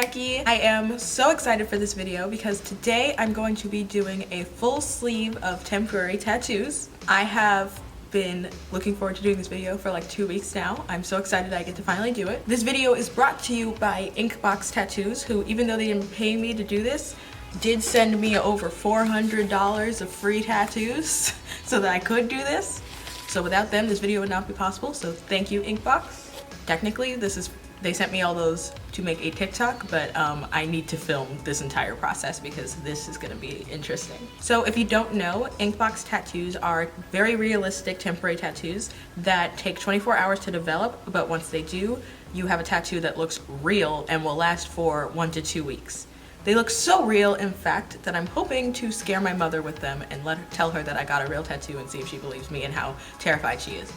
Jackie. I am so excited for this video because today I'm going to be doing a full sleeve of temporary tattoos. I have been looking forward to doing this video for like 2 weeks now. I'm so excited I get to finally do it. This video is brought to you by InkBox Tattoos, who, even though they didn't pay me to do this, did send me over $400 of free tattoos so that I could do this. So without them, this video would not be possible, so thank you, InkBox. Technically, they sent me all those to make a TikTok, but I need to film this entire process because this is gonna be interesting. So if you don't know, InkBox tattoos are very realistic temporary tattoos that take 24 hours to develop, but once they do, you have a tattoo that looks real and will last for 1 to 2 weeks. They look so real, in fact, that I'm hoping to scare my mother with them and tell her that I got a real tattoo and see if she believes me and how terrified she is.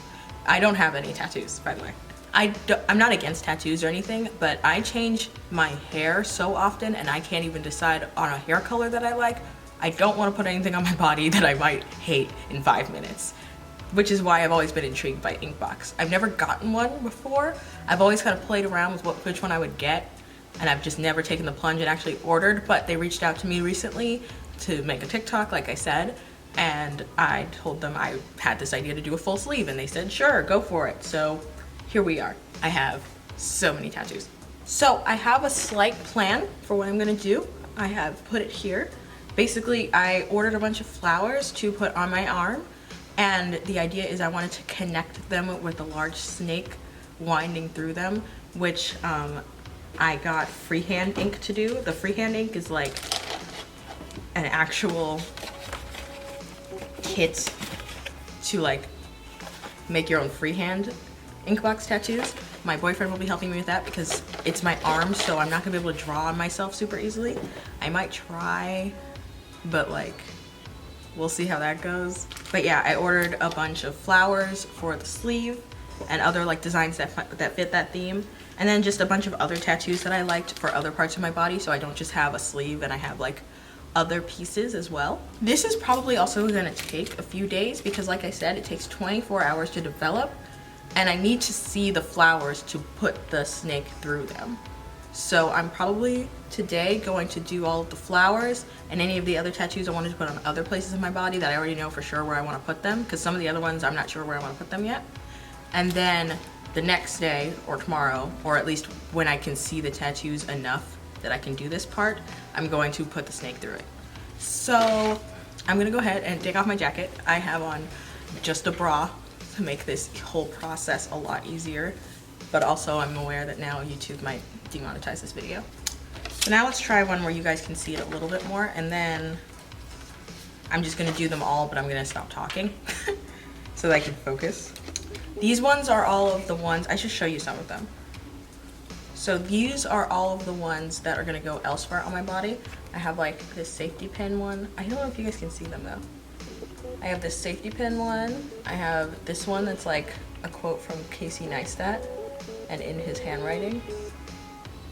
I don't have any tattoos, by the way. I'm not against tattoos or anything, but I change my hair so often and I can't even decide on a hair color that I like. I don't want to put anything on my body that I might hate in 5 minutes, which is why I've always been intrigued by InkBox. I've never gotten one before. I've always kind of played around with which one I would get, and I've just never taken the plunge and actually ordered, but they reached out to me recently to make a TikTok, like I said, and I told them I had this idea to do a full sleeve, and they said, sure, go for it. So here we are. I have so many tattoos. So I have a slight plan for what I'm gonna do. I have put it here. Basically, I ordered a bunch of flowers to put on my arm, and the idea is I wanted to connect them with a large snake winding through them, which I got freehand ink to do. The freehand ink is like an actual kit to like make your own freehand InkBox tattoos. My boyfriend will be helping me with that because it's my arm, so I'm not gonna be able to draw on myself super easily. I might try, but like, we'll see how that goes. But yeah, I ordered a bunch of flowers for the sleeve and other like designs that fit that theme. And then just a bunch of other tattoos that I liked for other parts of my body, so I don't just have a sleeve and I have like other pieces as well. This is probably also gonna take a few days because, like I said, it takes 24 hours to develop, and I need to see the flowers to put the snake through them. So I'm probably today going to do all of the flowers and any of the other tattoos I wanted to put on other places of my body that I already know for sure where I want to put them, because some of the other ones I'm not sure where I want to put them yet. And then the next day or tomorrow, or at least when I can see the tattoos enough that I can do this part, I'm going to put the snake through it. So I'm gonna go ahead and take off my jacket. I have on just a bra to make this whole process a lot easier, but also I'm aware that now YouTube might demonetize this video. So now let's try one where you guys can see it a little bit more, and then I'm just gonna do them all, but I'm gonna stop talking so that I can focus. These ones are all of the ones, I should show you some of them. So these are all of the ones that are gonna go elsewhere on my body. I have like this safety pin one. I don't know if you guys can see them though. I have this safety pin one. I have this one that's like a quote from Casey Neistat, and in his handwriting,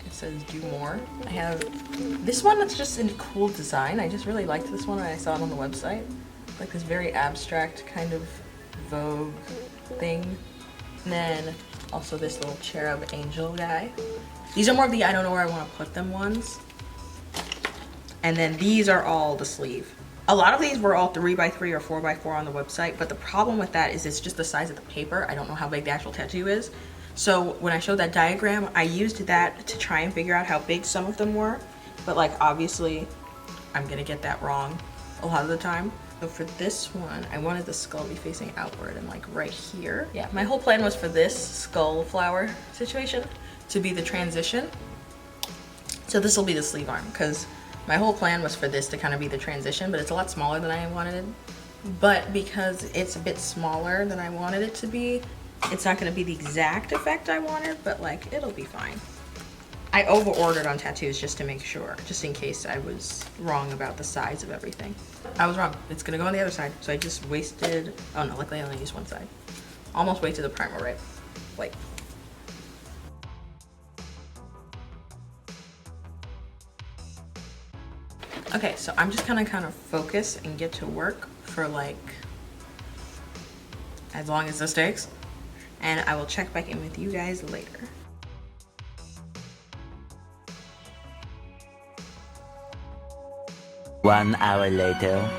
it says, do more. I have this one that's just a cool design. I just really liked this one when I saw it on the website. Like this very abstract kind of Vogue thing. And then also this little cherub angel guy. These are more of the I don't know where I want to put them ones. And then these are all the sleeve. A lot of these were all 3x3 or 4x4 on the website, but the problem with that is it's just the size of the paper. I don't know how big the actual tattoo is. So when I showed that diagram, I used that to try and figure out how big some of them were. But like, obviously, I'm gonna get that wrong a lot of the time. So for this one, I wanted the skull to be facing outward and like right here. Yeah, my whole plan was for this skull flower situation to be the transition. So this will be the sleeve arm, because my whole plan was for this to kind of be the transition, but it's a lot smaller than I wanted it. But because it's a bit smaller than I wanted it to be, it's not gonna be the exact effect I wanted, but like, it'll be fine. I over-ordered on tattoos just to make sure, just in case I was wrong about the size of everything. I was wrong. It's gonna go on the other side. So I just wasted, oh no, luckily I only used one side. Almost wasted the primer, right? Wait. Okay, so I'm just gonna kind of focus and get to work for like as long as this takes, and I will check back in with you guys later. 1 hour later.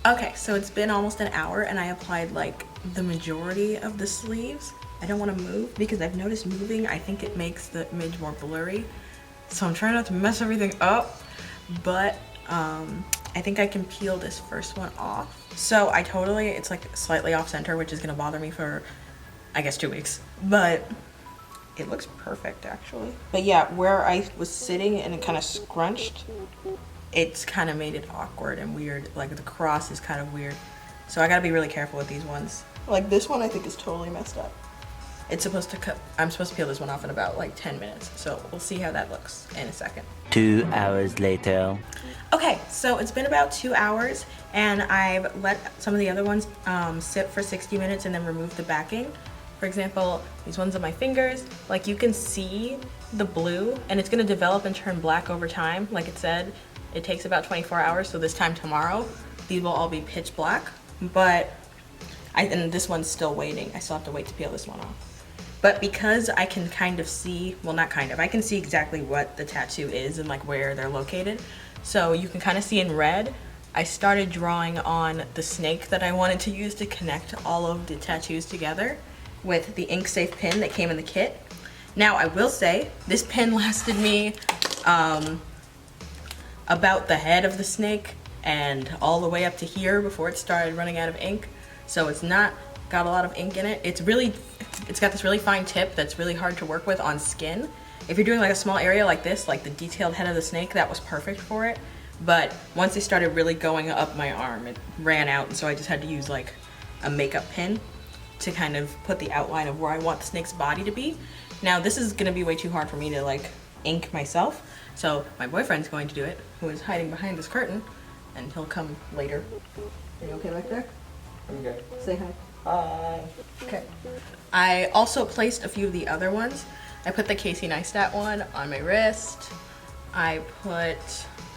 Okay, so it's been almost an hour and I applied like the majority of the sleeves. I don't want to move because I've noticed moving, I think it makes the image more blurry. So I'm trying not to mess everything up, but I think I can peel this first one off. So it's like slightly off center, which is gonna bother me for, I guess, 2 weeks, but it looks perfect actually. But yeah, where I was sitting and it kind of scrunched, it's kind of made it awkward and weird. Like the cross is kind of weird. So I gotta be really careful with these ones. Like this one I think is totally messed up. It's supposed to cut, I'm supposed to peel this one off in about like 10 minutes. So we'll see how that looks in a second. 2 hours later. Okay, so it's been about 2 hours and I've let some of the other ones sit for 60 minutes and then remove the backing. For example, these ones on my fingers, like you can see the blue and it's gonna develop and turn black over time. Like it said, it takes about 24 hours. So this time tomorrow, these will all be pitch black, but and this one's still waiting. I still have to wait to peel this one off. But because I can kind of see, well not kind of, I can see exactly what the tattoo is and like where they're located. So you can kind of see in red, I started drawing on the snake that I wanted to use to connect all of the tattoos together with the ink safe pin that came in the kit. Now I will say, this pin lasted me about the head of the snake and all the way up to here before it started running out of ink. So it's not got a lot of ink in it. It's got this really fine tip that's really hard to work with on skin. If you're doing like a small area like this, like the detailed head of the snake, that was perfect for it. But once it started really going up my arm, it ran out, and so I just had to use like a makeup pin to kind of put the outline of where I want the snake's body to be. Now this is gonna be way too hard for me to like ink myself, so my boyfriend's going to do it, who is hiding behind this curtain, and he'll come later. Are you okay back there? Okay. Say hi. Hi. Okay. I also placed a few of the other ones. I put the Casey Neistat one on my wrist. I put,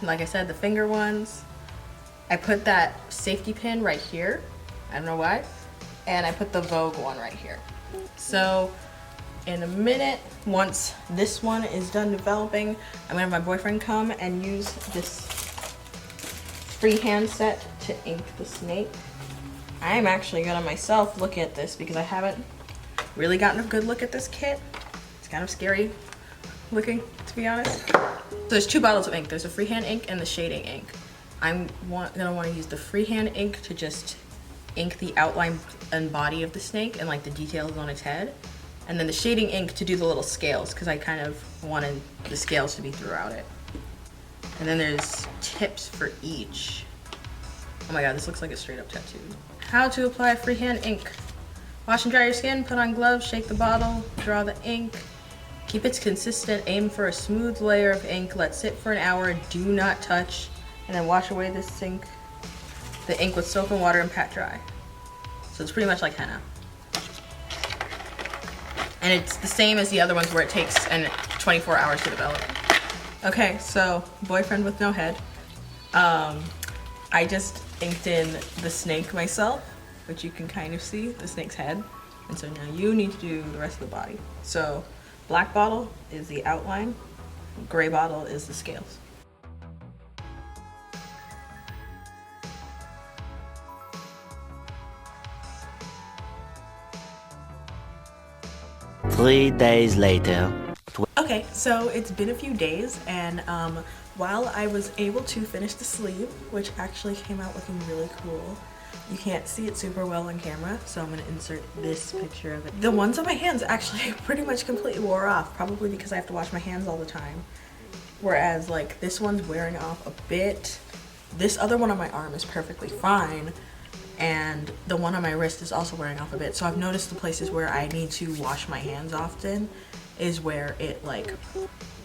like I said, the finger ones. I put that safety pin right here. I don't know why. And I put the Vogue one right here. So in a minute, once this one is done developing, I'm gonna have my boyfriend come and use this freehand set to ink the snake. I am actually gonna myself look at this because I haven't really gotten a good look at this kit. It's kind of scary looking, to be honest. So there's 2 bottles of ink. There's a freehand ink and the shading ink. I'm gonna want to use the freehand ink to just ink the outline and body of the snake and like the details on its head. And then the shading ink to do the little scales, because I kind of wanted the scales to be throughout it. And then there's tips for each. Oh my god, this looks like a straight up tattoo. How to apply freehand ink. Wash and dry your skin, put on gloves, shake the bottle, draw the ink. Keep it consistent, aim for a smooth layer of ink, let sit for an hour, do not touch, and then wash away the ink with soap and water and pat dry. So it's pretty much like henna. And it's the same as the other ones where it takes 24 hours to develop. Okay, so boyfriend with no head. I just inked in the snake myself, which you can kind of see, the snake's head. And so now you need to do the rest of the body. So black bottle is the outline, gray bottle is the scales. Three days later. Okay, so it's been a few days, and while I was able to finish the sleeve, which actually came out looking really cool, you can't see it super well on camera, so I'm gonna insert this picture of it. The ones on my hands actually pretty much completely wore off, probably because I have to wash my hands all the time. Whereas like this one's wearing off a bit. This other one on my arm is perfectly fine, and the one on my wrist is also wearing off a bit. So I've noticed the places where I need to wash my hands often is where it like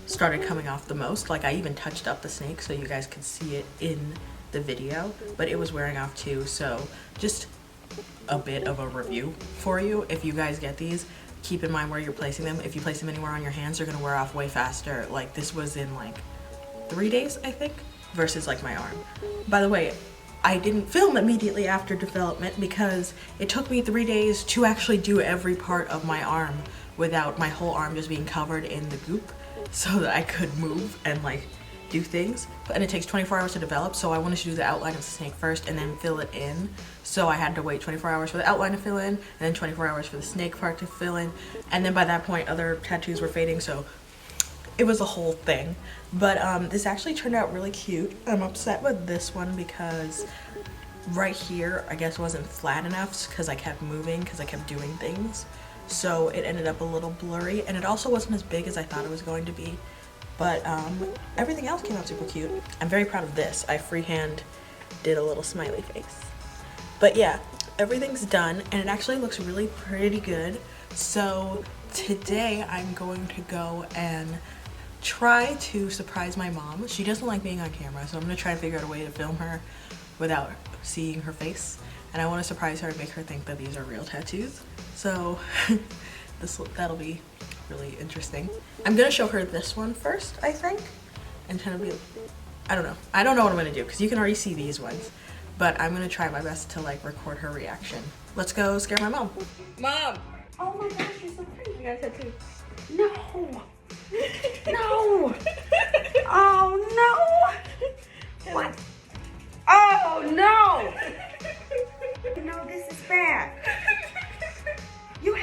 started coming off the most. Like I even touched up the snake so you guys could see it in the video, but it was wearing off too. So just a bit of a review for you. If you guys get these, keep in mind where you're placing them. If you place them anywhere on your hands, they're gonna wear off way faster. Like this was in like 3 days, I think, versus like my arm. By the way, I didn't film immediately after development because it took me 3 days to actually do every part of my arm without my whole arm just being covered in the goop, so that I could move and like do things, and it takes 24 hours to develop, so I wanted to do the outline of the snake first and then fill it in. So I had to wait 24 hours for the outline to fill in, and then 24 hours for the snake part to fill in, and then by that point other tattoos were fading, so it was a whole thing. But this actually turned out really cute. I'm upset with this one because right here I guess wasn't flat enough because I kept moving, because I kept doing things, so it ended up a little blurry, and it also wasn't as big as I thought it was going to be. But everything else came out super cute. I'm very proud of this. I freehand did a little smiley face. But yeah, everything's done, and it actually looks really pretty good. So today I'm going to go and try to surprise my mom. She doesn't like being on camera, so I'm gonna try to figure out a way to film her without seeing her face. And I want to surprise her and make her think that these are real tattoos. So that'll be really interesting. I'm gonna show her this one first, I think, and kind of be, I don't know what I'm gonna do, because you can already see these ones, but I'm gonna try my best to like record her reaction. Let's go scare my mom. Mom! Oh my gosh, you're so pretty. You got a tattoo. No! No! Oh no! What? Oh no! No, this is bad. You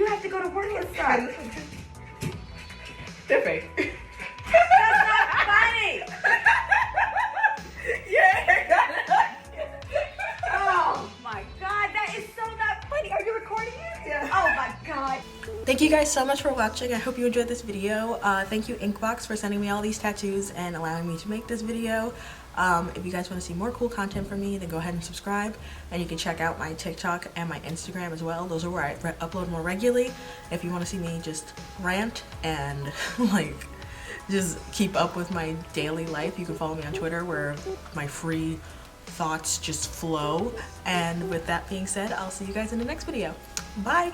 have to go to work and stuff. They're fake. That's not funny. Yeah. Oh my god, that is so not funny. Are you recording it? Yeah. Oh my god. Thank you guys so much for watching. I hope you enjoyed this video. Thank you InkBox for sending me all these tattoos and allowing me to make this video. If you guys want to see more cool content from me, then go ahead and subscribe, and you can check out my TikTok and my Instagram as well. Those are where I upload more regularly. If you want to see me just rant and like just keep up with my daily life, you can follow me on Twitter where my free thoughts just flow. And with that being said, I'll see you guys in the next video. Bye.